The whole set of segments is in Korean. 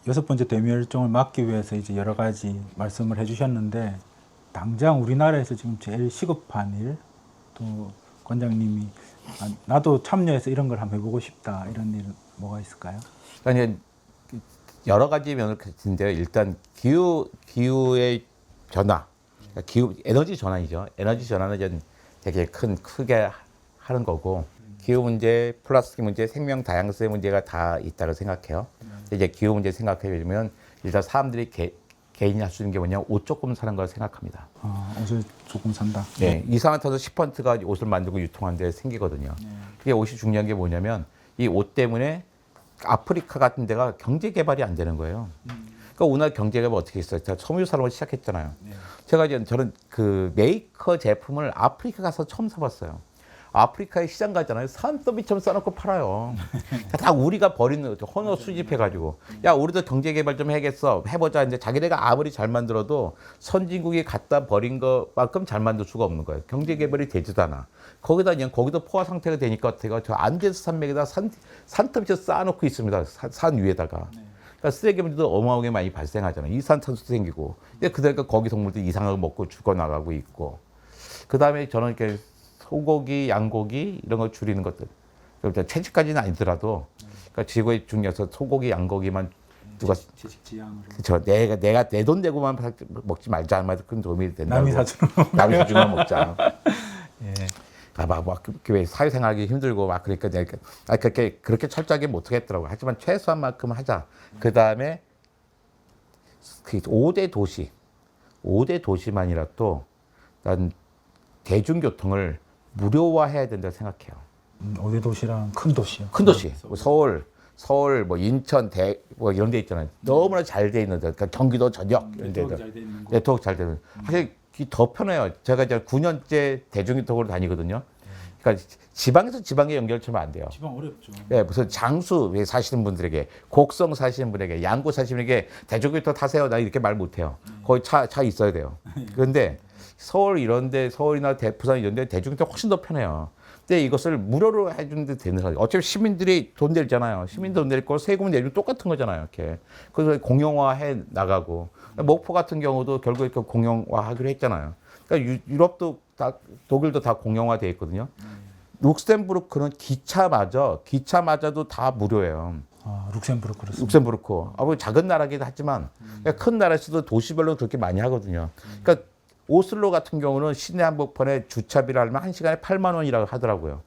여섯 번째 대멸종을 막기 위해서 이제 여러 가지 말씀을 해주셨는데 당장 우리나라에서 지금 제일 시급한 일, 또 관장님이 나도 참여해서 이런 걸 한번 해보고 싶다 이런 일 뭐가 있을까요? 그러니까 여러 가지 면을 가진데요. 일단 기후의 변화, 그러니까 기후 에너지 전환이죠. 에너지 전환은 이제 되게 크게 하는 거고 기후 문제, 플라스틱 문제, 생명 다양성의 문제가 다 있다고 생각해요. 이제 기후 문제 생각해 보면 일단 사람들이 개인이 할 수 있는 게 뭐냐, 옷 조금 사는 걸 생각합니다. 옷을 조금 산다. 네, 이산화탄소 10%가 옷을 만들고 유통하는 데 생기거든요. 그게 옷이 중요한 게 뭐냐면 이 옷 때문에 아프리카 같은 데가 경제 개발이 안 되는 거예요. 그러니까 오늘 경제 개발 어떻게 했어요? 제가 섬유 산업을 시작했잖아요. 제가 이제 저는 그 메이커 제품을 아프리카 가서 처음 사봤어요. 아프리카에 시장 가잖아요. 산더미처럼 싸놓고 팔아요. 다 우리가 버리는 헌어 수집해가지고 야 우리도 경제 개발 좀 해야겠어 해보자. 이제 자기네가 아무리 잘 만들어도 선진국이 갖다 버린 것만큼 잘 만들 수가 없는 거예요. 경제 개발이 되지도 않아. 거기다 그냥 거기도 포화 상태가 되니까 어때요? 저 안데스 산맥에다 산더미처럼 쌓아놓고 있습니다. 산 위에다가. 그러니까 쓰레기 문제도 어마어마하게 많이 발생하잖아요. 이산탄소도 생기고. 근데 그러니까 거기 동물들이 이상하게 먹고 죽어나가고 있고. 그 다음에 저는 이렇게 소고기, 양고기 이런 걸 줄이는 것들. 그러니까 채식까지는 아니더라도 그러니까 지구의 중에서 소고기, 양고기만 누가 채식지향으로. 그렇죠. 내가 내 돈 내고만 먹지 말자 하면 큰 도움이 된다고. 남이 사주는 남이 사주는 먹자. 예. 왜 사회생활하기 힘들고 막 그러니까 내가 그렇게 철저하게 못 하겠더라고. 하지만 최소한만큼 하자. 그 다음에 그 5대 도시만이라도 난 대중교통을 무료화해야 된다고 생각해요. 5대 도시랑 큰 도시요. 큰 도시, 뭐 서울, 뭐 인천, 뭐 이런 데 있잖아요. 너무나 잘 돼 있는 데, 그러니까 경기도 전역 이런 데들. 네트워크 잘 되는. 사실 더 편해요. 제가 이제 9년째 대중교통으로 다니거든요. 그러니까 지방에서 지방에 연결처럼 안 돼요. 지방 어렵죠. 네, 무슨 장수 사시는 분들에게, 곡성 사시는 분에게, 양구 사시는 분에게 대중교통 타세요. 나 이렇게 말 못 해요. 거의 차 있어야 돼요. 그런데 서울 이런데, 서울이나 부산 이런데 대중교통 훨씬 더 편해요. 근데 이것을 무료로 해주는데 되는 거죠. 어차피 시민들이 돈 내잖아요. 시민들 돈 낼 거 세금 내면 똑같은 거잖아요. 이렇게. 그래서 공용화해 나가고. 목포 같은 경우도 결국에 공용화하기로 했잖아요. 그러니까 유럽도 다, 독일도 다 공용화돼 있거든요. 룩셈부르크는 기차마저도 다 무료예요. 룩셈부르크 그렇습니다. 룩셈부르크. 뭐 작은 나라긴 하지만 그러니까 큰 나라에서도 도시별로 그렇게 많이 하거든요. 그러니까 오슬로 같은 경우는 시내 한복판에 주차비를 하려면 1시간에 8만 원이라고 하더라고요.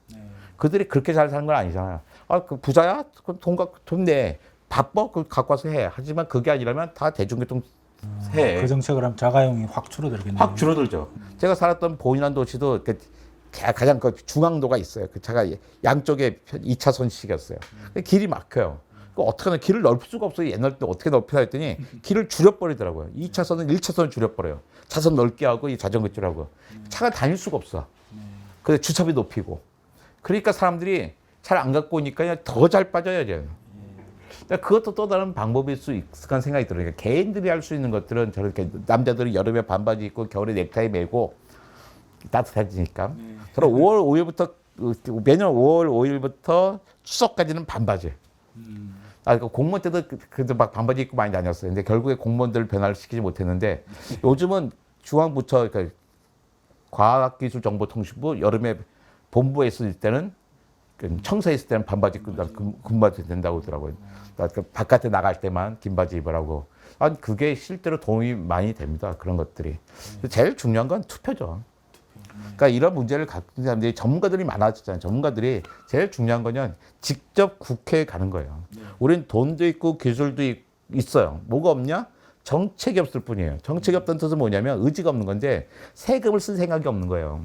그들이 그렇게 잘 사는 건 아니잖아요. 그 부자야? 그럼 돈 내. 바빠? 그걸 갖고 와서 해. 하지만 그게 아니라면 다 대중교통 해. 그 정책을 하면 자가용이 확 줄어들겠네요. 확 줄어들죠. 제가 살았던 보인한 도시도 가장 그 중앙도가 있어요. 그 차가 양쪽에 2차선씩이었어요. 길이 막혀요. 어떻게 하면 길을 넓힐 수가 없어요. 옛날 때 어떻게 넓히라 했더니 길을 줄여버리더라고요. 2차선은 1차선을 줄여버려요. 차선 넓게 하고 이 자전거 줄하고 차가 다닐 수가 없어. 그래서 주차비 높이고. 그러니까 사람들이 잘 안 갖고 오니까 더 잘 빠져야죠. 그러니까 그것도 또 다른 방법일 수 있을 까 생각이 들어요. 그러니까 개인들이 할 수 있는 것들은 저렇게 남자들은 여름에 반바지 입고 겨울에 넥타이 매고 따뜻해지니까. 저는 5월 5일부터 매년 5월 5일부터 추석까지는 반바지. 그러니까 공무원 때도 그래도 막 반바지 입고 많이 다녔어요. 근데 결국에 공무원들 변화를 시키지 못했는데 요즘은 중앙부처 그러니까 과학기술정보통신부 여름에 본부에 있을 때는 청사에 있을 때는 반바지 입고 군바지 된다고 하더라고요. 그러니까 바깥에 나갈 때만 긴 바지 입으라고. 그게 실제로 도움이 많이 됩니다. 그런 것들이. 제일 중요한 건 투표죠. 그러니까 이런 문제를 갖는 사람들이 전문가들이 많아졌잖아요. 전문가들이 제일 중요한 거는 직접 국회에 가는 거예요. 우린 돈도 있고 기술도 있어요. 뭐가 없냐? 정책이 없을 뿐이에요. 정책이 없다는 뜻은 뭐냐면 의지가 없는 건데 세금을 쓸 생각이 없는 거예요.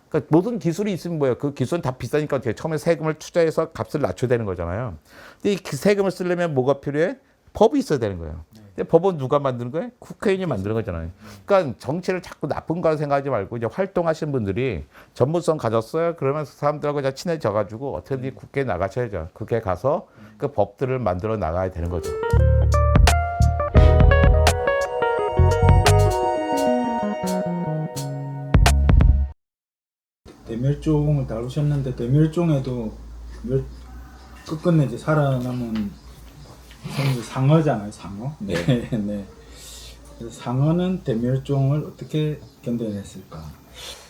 그러니까 모든 기술이 있으면 뭐예요? 그 기술은 다 비싸니까 어떻게 처음에 세금을 투자해서 값을 낮춰야 되는 거잖아요. 근데 이 세금을 쓰려면 뭐가 필요해? 법이 있어야 되는 거예요. 근데 법은 누가 만드는 거예요? 국회의원이 만드는 거잖아요. 그러니까 정치를 자꾸 나쁜 거라 생각하지 말고 이제 활동하시는 분들이 전문성 가졌어요. 그러면서 사람들하고 친해져가지고 어떻게든 국회에 나가셔야죠. 국회에 가서 그 법들을 만들어 나가야 되는 거죠. 대멸종을 다루셨는데 대멸종에도 끝끝내 이제 살아남은 선생님 상어잖아요, 상어. 네, 네. 그래서 상어는 대멸종을 어떻게 견뎌냈을까?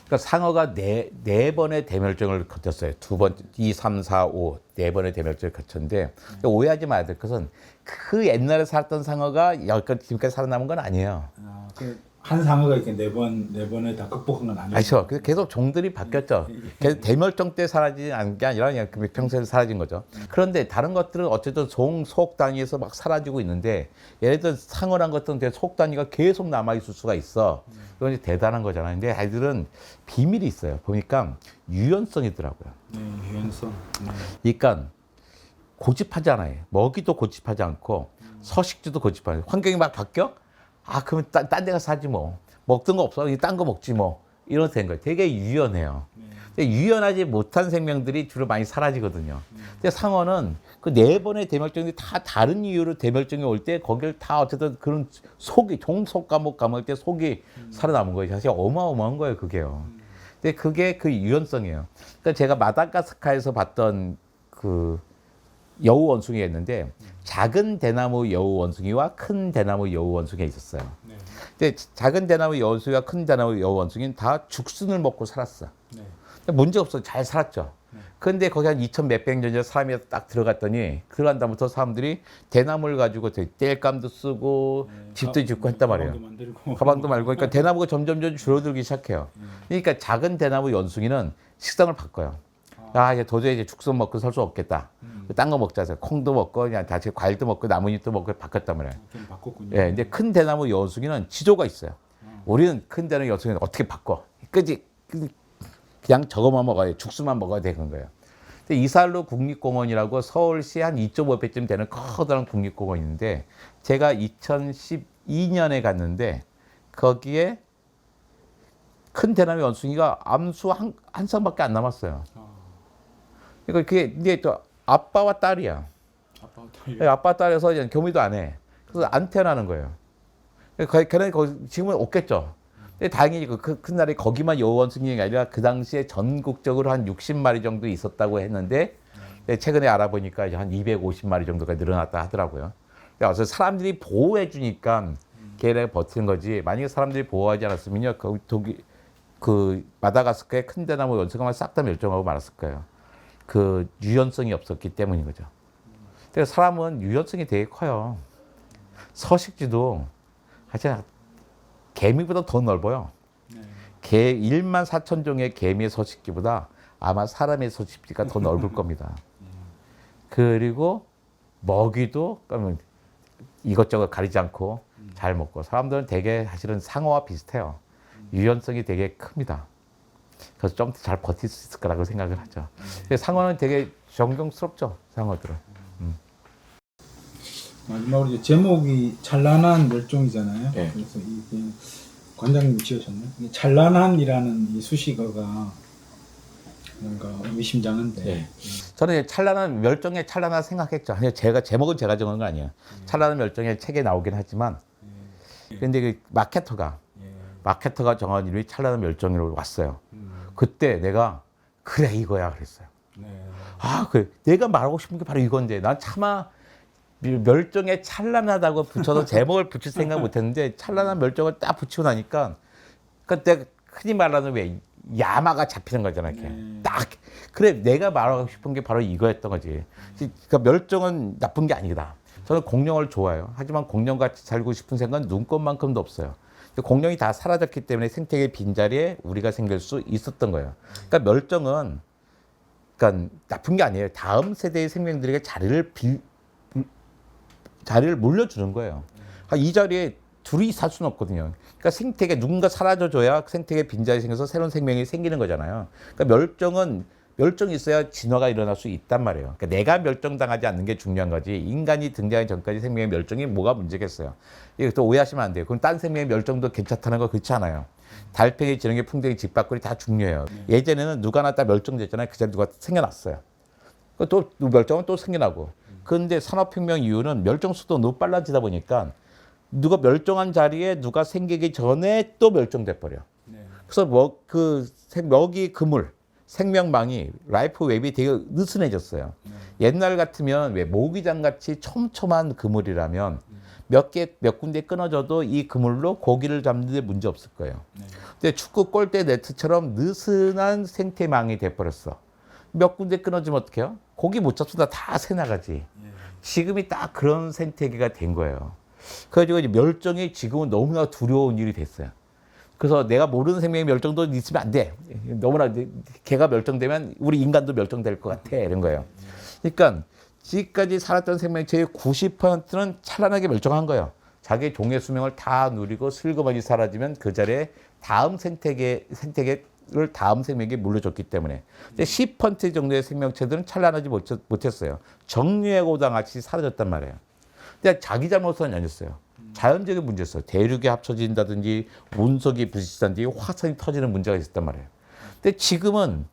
그러니까 상어가 네 번의 대멸종을 거쳤어요. 두 번, 2, 3, 4, 5, 네 번의 대멸종을 거쳤는데 오해하지 마야 될 것은 그 옛날에 살았던 상어가 여기까지 지금까지 살아남은 건 아니에요. 아, 한 상어가 이렇게 네 번에 다 극복한 건 아니죠. 아니죠. 그래서 계속 종들이 바뀌었죠. 계속 대멸종 때 사라진 게 아니라 그냥 평소에 사라진 거죠. 그런데 다른 것들은 어쨌든 속 단위에서 막 사라지고 있는데 예를 들어 상어란 것들은 속 단위가 계속 남아있을 수가 있어. 이건 이제 대단한 거잖아요. 근데 아이들은 비밀이 있어요. 보니까 유연성이더라고요. 네, 유연성. 네. 그러니까 고집하지 않아요. 먹이도 고집하지 않고 서식지도 고집하지 않아요. 환경이 막 바뀌어? 아, 그러면 딴 데 가서 사지 뭐. 먹던 거 없어. 딴 거 먹지 뭐. 이런 된 거예요. 되게 유연해요. 근데 유연하지 못한 생명들이 주로 많이 사라지거든요. 근데 상어는 그 네 번의 대멸종이 다 다른 이유로 대멸종이 올 때 거기를 다 어쨌든 그런 속이, 종속 과목 감을 때 속이 살아남은 거예요. 사실 어마어마한 거예요, 그게요. 근데 그게 그 유연성이에요. 그러니까 제가 마다가스카르에서 봤던 그 여우 원숭이가 있는데 작은 대나무 여우 원숭이와 큰 대나무 여우 원숭이가 있었어요. 네. 근데 작은 대나무 여우 원숭이와 큰 대나무 여우 원숭이는 다 죽순을 먹고 살았어. 네. 문제 없어. 잘 살았죠. 근데 거기 한 2천 몇백 년 전에 사람이 딱 들어갔더니 들어간 다음부터 사람들이 대나무를 가지고 땔감도 쓰고 집도 짓고 했단 말이에요. 가방도 만들고. 가방도 말고 그러니까 대나무가 점점 줄어들기 시작해요. 그러니까 작은 대나무 원숭이는 식성을 바꿔요. 아, 이제 도저히 이제 죽순 먹고 살 수 없겠다. 딴 거 먹자 해서 콩도 먹고 그냥 다시 과일도 먹고 나뭇잎도 먹고 바꿨단 말이에요. 좀 바꿨군요. 예, 근데 큰 대나무 여원숭이는 지조가 있어요. 우리는 큰 대나무 여원숭이는 어떻게 바꿔? 그지? 그냥 저거만 먹어야 돼. 죽순만 먹어야 되는 거예요. 근데 이살로 국립공원이라고 서울시 한 2.5배쯤 되는 커다란 국립공원이 있는데 제가 2012년에 갔는데 거기에 큰 대나무 원숭이가 암수 한 쌍밖에 안 남았어요. 그러니까 그게 이제 또 아빠와 딸이야. 아빠 딸에서 이제 교미도 안 해. 그래서 안 태어나는 거예요. 걔네 지금은 없겠죠. 근데 다행히 큰 날에 거기만 여우원숭이가 아니라 그 당시에 전국적으로 한 60마리 정도 있었다고 했는데 최근에 알아보니까 이제 한 250마리 정도가 늘어났다 하더라고요. 그래서 사람들이 보호해 주니까 걔네가 버티는 거지. 만약에 사람들이 보호하지 않았으면요, 그 마다가스카르의 큰 대나무 원숭이만 싹 다 멸종하고 말았을 거예요. 그 유연성이 없었기 때문인 거죠. 그래서 사람은 유연성이 되게 커요. 서식지도 사실 개미보다 더 넓어요. 개 1만 4천 종의 개미의 서식지보다 아마 사람의 서식지가 더 넓을 겁니다. 그리고 먹이도 그러면 이것저것 가리지 않고 잘 먹고 사람들은 되게 사실은 상어와 비슷해요. 유연성이 되게 큽니다. 그래서 좀 더 잘 버틸 수 있을 거라고 생각을 하죠. 근데 상어는 되게 존경스럽죠, 상어들은. 마지막으로 이제 제목이 찬란한 멸종이잖아요. 네. 그래서 이게 관장님 지으셨나요? 이 찬란한이라는 이 수식어가 뭔가 의미심장한데. 네. 저는 찬란한 멸종의 찬란한 생각했죠. 제목은 제가 정한 건 아니에요. 찬란한 멸종의 책에 나오긴 하지만, 근데 그 마케터가 정한 이름이 찬란한 멸종으로 왔어요. 그때 내가 그래 이거야 그랬어요. 네. 아, 그래. 내가 말하고 싶은 게 바로 이건데 난 차마 멸종에 찬란하다고 붙여서 제목을 붙일 생각 못했는데 찬란한 멸종을 딱 붙이고 나니까 그때 흔히 말하는 왜 야마가 잡히는 거잖아요. 딱 그래 내가 말하고 싶은 게 바로 이거였던 거지. 그러니까 멸종은 나쁜 게 아니다. 저는 공룡을 좋아해요. 하지만 공룡같이 살고 싶은 생각은 눈꽃만큼도 없어요. 공룡이 다 사라졌기 때문에 생태계 빈자리에 우리가 생길 수 있었던 거예요. 그러니까 멸종은 그러니까 나쁜 게 아니에요. 다음 세대의 생명들에게 자리를 물려주는 거예요. 이 자리에 둘이 살 수는 없거든요. 그러니까 생태계 누군가 사라져줘야 생태계 빈자리 생겨서 새로운 생명이 생기는 거잖아요. 그러니까 멸종이 있어야 진화가 일어날 수 있단 말이에요. 그러니까 내가 멸종당하지 않는 게 중요한 거지. 인간이 등장하기 전까지 생명의 멸종이 뭐가 문제겠어요. 이거 또 오해하시면 안 돼요. 그럼 딴 생명의 멸종도 괜찮다는 거 그렇지 않아요. 달팽이, 지렁이, 풍뎅이, 집밥꿀이 다 중요해요. 예전에는 누가 나다 멸종됐잖아요. 그 자리에 누가 생겨났어요. 또 멸종은 또 생겨나고. 그런데 산업혁명 이후는 멸종수도 너무 빨라지다 보니까 누가 멸종한 자리에 누가 생기기 전에 또 멸종돼 버려. 그래서 먹이 그물 생명망이 라이프 웹이 되게 느슨해졌어요. 옛날 같으면 왜 모기장 같이 촘촘한 그물이라면 몇 군데 끊어져도 이 그물로 고기를 잡는 데 문제 없을 거예요. 근데 축구 골대 네트처럼 느슨한 생태망이 돼버렸어. 몇 군데 끊어지면 어떡해요? 고기 못 잡수다 다 새나가지. 지금이 딱 그런 생태계가 된 거예요. 그래가지고 이제 멸종이 지금은 너무나 두려운 일이 됐어요. 그래서 내가 모르는 생명의 멸종도 있으면 안 돼. 너무나 걔가 멸종되면 우리 인간도 멸종될 것 같아. 이런 거예요. 그러니까 지금까지 살았던 생명체의 90%는 찬란하게 멸종한 거예요. 자기 종의 수명을 다 누리고 슬그머니 사라지면 그 자리에 다음 생태계를 다음 생명에게 물려줬기 때문에 10% 정도의 생명체들은 찬란하지 못했어요. 정류해고 당같이 사라졌단 말이에요. 근데 자기 잘못은 아니었어요. 자연적인 문제였어요. 대륙이 합쳐진다든지 운석이 부딪힌다든지 화산이 터지는 문제가 있었단 말이에요. 근데 지금은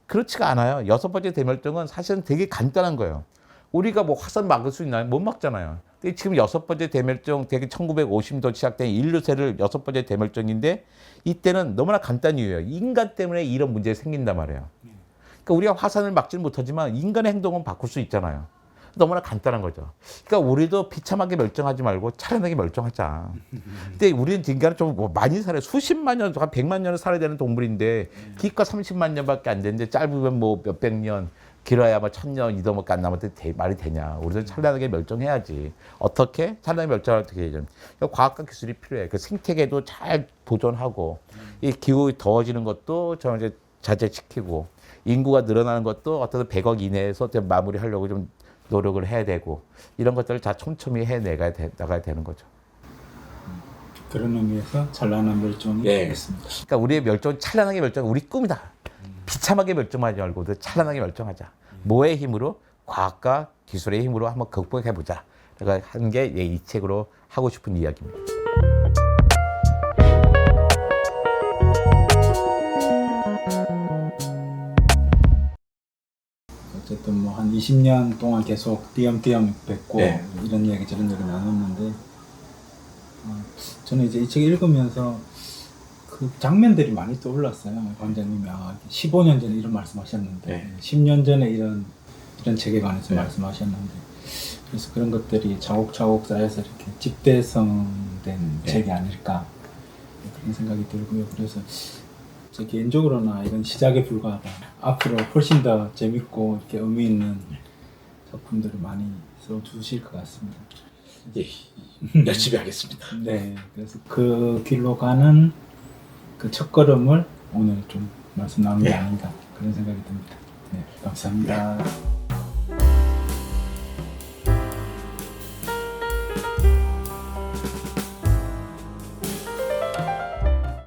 그렇지가 않아요. 6번째 대멸종은 사실은 되게 간단한 거예요. 우리가 뭐 화산 막을 수 있나요? 못 막잖아요. 근데 지금 6번째 대멸종, 되게 1950도 시작된 인류세를 6번째 대멸종인데 이때는 너무나 간단한 이유예요. 인간 때문에 이런 문제가 생긴단 말이에요. 그러니까 우리가 화산을 막지는 못하지만 인간의 행동은 바꿀 수 있잖아요. 너무나 간단한 거죠. 그러니까 우리도 비참하게 멸종하지 말고 찬란하게 멸종하자. 근데 우리는 인간은 좀 뭐 많이 살아요. 수십만 년, 한 100만 년을 살아야 되는 동물인데 기껏 30만 년밖에 안 되는데 짧으면 뭐 몇백 년, 길어야 뭐 1000년 이더밖에 안 남았는데 말이 되냐. 우리도 찬란하게 멸종해야지. 어떻게? 찬란하게 멸종을 어떻게 해야지. 과학과 기술이 필요해. 그 생태계도 잘 보존하고 이 기후 더워지는 것도 저 이제 자제시키고 인구가 늘어나는 것도 어떤 100억 이내에서 좀 마무리하려고 좀 노력을 해야 되고 이런 것들을 다 촘촘히 나가야 되는 거죠. 그런 의미에서 찬란한 멸종이 되겠습니다. 그러니까 우리의 멸종, 찬란하게 멸종, 우리 꿈이다. 비참하게 멸종하지 말고 찬란하게 멸종하자. 뭐의 힘으로? 과학과 기술의 힘으로 한번 극복해보자. 그러니까 하는 게 이 책으로 하고 싶은 이야기입니다. 어쨌든 뭐 한 20년 동안 계속 띄엄띄엄 뵙고 네. 이런 이야기 저런 얘기 나눴는데 저는 이제 이 책 읽으면서 그 장면들이 많이 떠올랐어요. 관장님이 15년 전에 이런 말씀하셨는데 10년 전에 이런 책에 관해서 말씀하셨는데 그래서 그런 것들이 차곡차곡 쌓여서 이렇게 집대성된 책이 아닐까 그런 생각이 들고요. 그래서 제 개인적으로는 이건 시작에 불과하다. 앞으로 훨씬 더 재밌고 이렇게 의미 있는 작품들을 많이 써주실 것 같습니다. 예, 열심히 하겠습니다. 네, 그래서 그 길로 가는 그 첫걸음을 오늘 좀 말씀 나눈 게 아닌가 그런 생각이 듭니다. 네, 감사합니다.